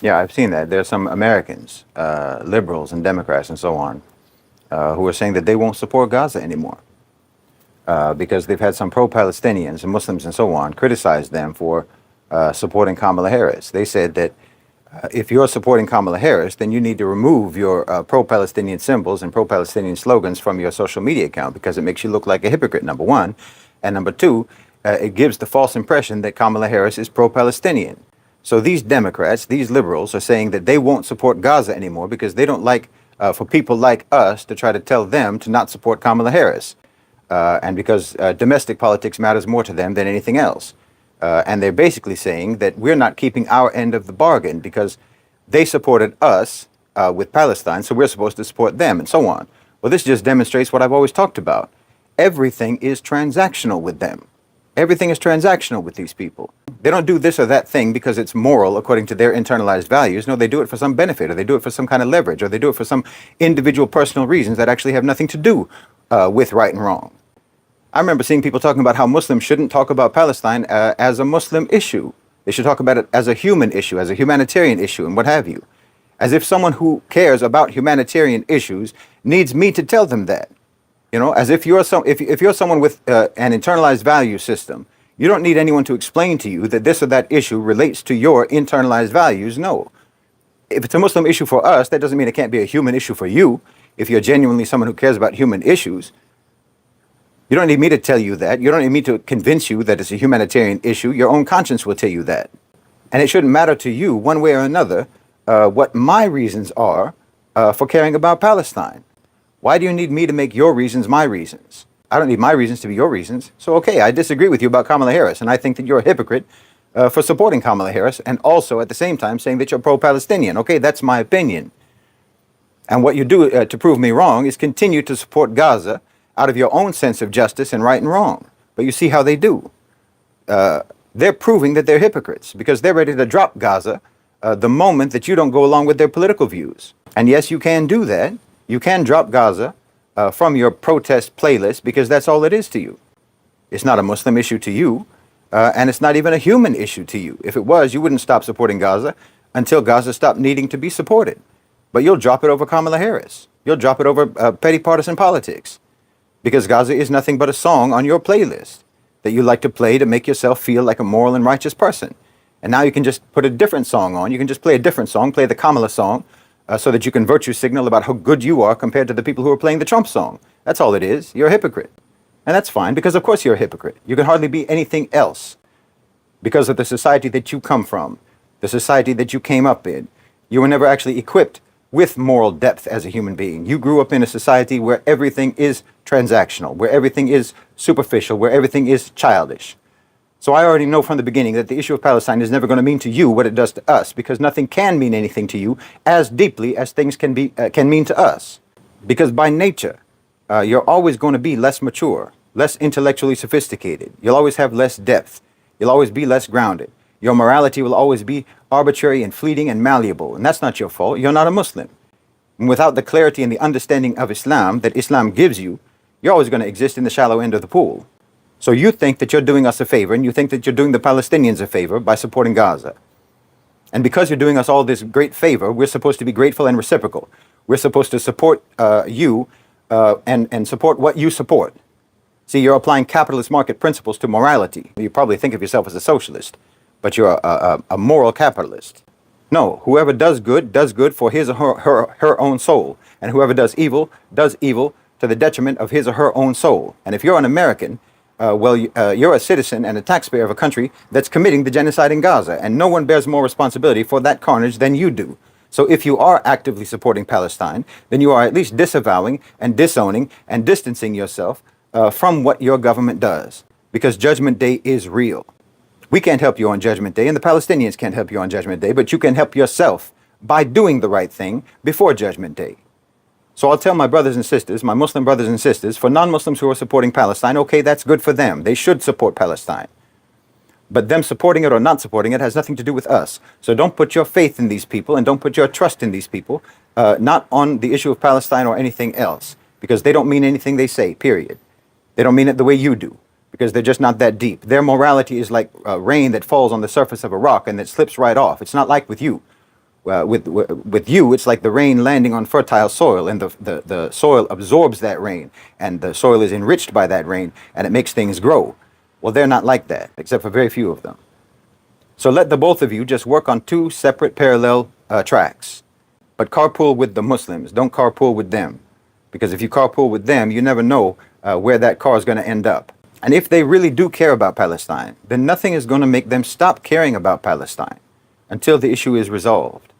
Yeah, I've seen that. There are some Americans, liberals and Democrats and so on, who are saying that they won't support Gaza anymore because they've had some pro-Palestinians and Muslims and so on criticize them for supporting Kamala Harris. They said that if you're supporting Kamala Harris, then you need to remove your pro-Palestinian symbols and pro-Palestinian slogans from your social media account because it makes you look like a hypocrite, number one. And number two, it gives the false impression that Kamala Harris is pro-Palestinian. So these Democrats, these liberals, are saying that they won't support Gaza anymore because they don't like for people like us to try to tell them to not support Kamala Harris. And because domestic politics matters more to them than anything else. And they're basically saying that we're not keeping our end of the bargain because they supported us with Palestine, so we're supposed to support them and so on. Well, this just demonstrates what I've always talked about. Everything is transactional with them. Everything is transactional with these people. They don't do this or that thing because it's moral according to their internalized values. No, they do it for some benefit, or they do it for some kind of leverage, or they do it for some individual personal reasons that actually have nothing to do with right and wrong. I remember seeing people talking about how Muslims shouldn't talk about Palestine as a Muslim issue. They should talk about it as a human issue, as a humanitarian issue, and what have you. As if someone who cares about humanitarian issues needs me to tell them that. You know, as if if you're someone with an internalized value system, you don't need anyone to explain to you that this or that issue relates to your internalized values. No. If it's a Muslim issue for us, that doesn't mean it can't be a human issue for you. If you're genuinely someone who cares about human issues, you don't need me to tell you that. You don't need me to convince you that it's a humanitarian issue. Your own conscience will tell you that. And it shouldn't matter to you one way or another what my reasons are for caring about Palestine. Why do you need me to make your reasons my reasons? I don't need my reasons to be your reasons. So, okay, I disagree with you about Kamala Harris, and I think that you're a hypocrite for supporting Kamala Harris and also at the same time saying that you're pro-Palestinian. Okay, that's my opinion. And what you do to prove me wrong is continue to support Gaza out of your own sense of justice and right and wrong. But you see how they do. They're proving that they're hypocrites because they're ready to drop Gaza the moment that you don't go along with their political views. And yes, you can do that. You can drop Gaza from your protest playlist because that's all it is to you. It's not a Muslim issue to you, and it's not even a human issue to you. If it was, you wouldn't stop supporting Gaza until Gaza stopped needing to be supported. But you'll drop it over Kamala Harris. You'll drop it over petty partisan politics because Gaza is nothing but a song on your playlist that you like to play to make yourself feel like a moral and righteous person. And now you can just put a different song on. You can just play a different song, play the Kamala song, so that you can virtue signal about how good you are compared to the people who are playing the Trump song. That's all it is. You're a hypocrite. And that's fine, because of course you're a hypocrite. You can hardly be anything else because of the society that you come from, the society that you came up in. You were never actually equipped with moral depth as a human being. You grew up in a society where everything is transactional, where everything is superficial, where everything is childish. So I already know from the beginning that the issue of Palestine is never going to mean to you what it does to us, because nothing can mean anything to you as deeply as things can mean to us. Because by nature, you're always going to be less mature, less intellectually sophisticated. You'll always have less depth. You'll always be less grounded. Your morality will always be arbitrary and fleeting and malleable. And that's not your fault. You're not a Muslim. And without the clarity and the understanding of Islam that Islam gives you, you're always going to exist in the shallow end of the pool. So you think that you're doing us a favor, and you think that you're doing the Palestinians a favor by supporting Gaza. And because you're doing us all this great favor, we're supposed to be grateful and reciprocal. We're supposed to support you and support what you support. See, you're applying capitalist market principles to morality. You probably think of yourself as a socialist, but you're a moral capitalist. No, whoever does good for his or her own soul. And whoever does evil to the detriment of his or her own soul. And if you're an American, you're a citizen and a taxpayer of a country that's committing the genocide in Gaza, and no one bears more responsibility for that carnage than you do. So if you are actively supporting Palestine, then you are at least disavowing and disowning and distancing yourself from what your government does, because Judgment Day is real. We can't help you on Judgment Day, and the Palestinians can't help you on Judgment Day, but you can help yourself by doing the right thing before Judgment Day. So I'll tell my brothers and sisters, my Muslim brothers and sisters, for non-Muslims who are supporting Palestine, okay, that's good for them. They should support Palestine. But them supporting it or not supporting it has nothing to do with us. So don't put your faith in these people and don't put your trust in these people, not on the issue of Palestine or anything else, because they don't mean anything they say, period. They don't mean it the way you do, because they're just not that deep. Their morality is like rain that falls on the surface of a rock and that slips right off. It's not like with you. with you, it's like the rain landing on fertile soil, and the soil absorbs that rain, and the soil is enriched by that rain, and it makes things grow. Well, they're not like that, except for very few of them. So let the both of you just work on two separate parallel tracks. But carpool with the Muslims. Don't carpool with them. Because if you carpool with them, you never know where that car is going to end up. And if they really do care about Palestine, then nothing is going to make them stop caring about Palestine until the issue is resolved.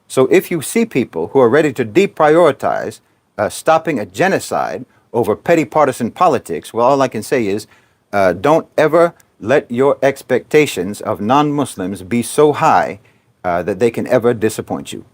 So if you see people who are ready to deprioritize stopping a genocide over petty partisan politics, well, all I can say is don't ever let your expectations of non-Muslims be so high that they can ever disappoint you.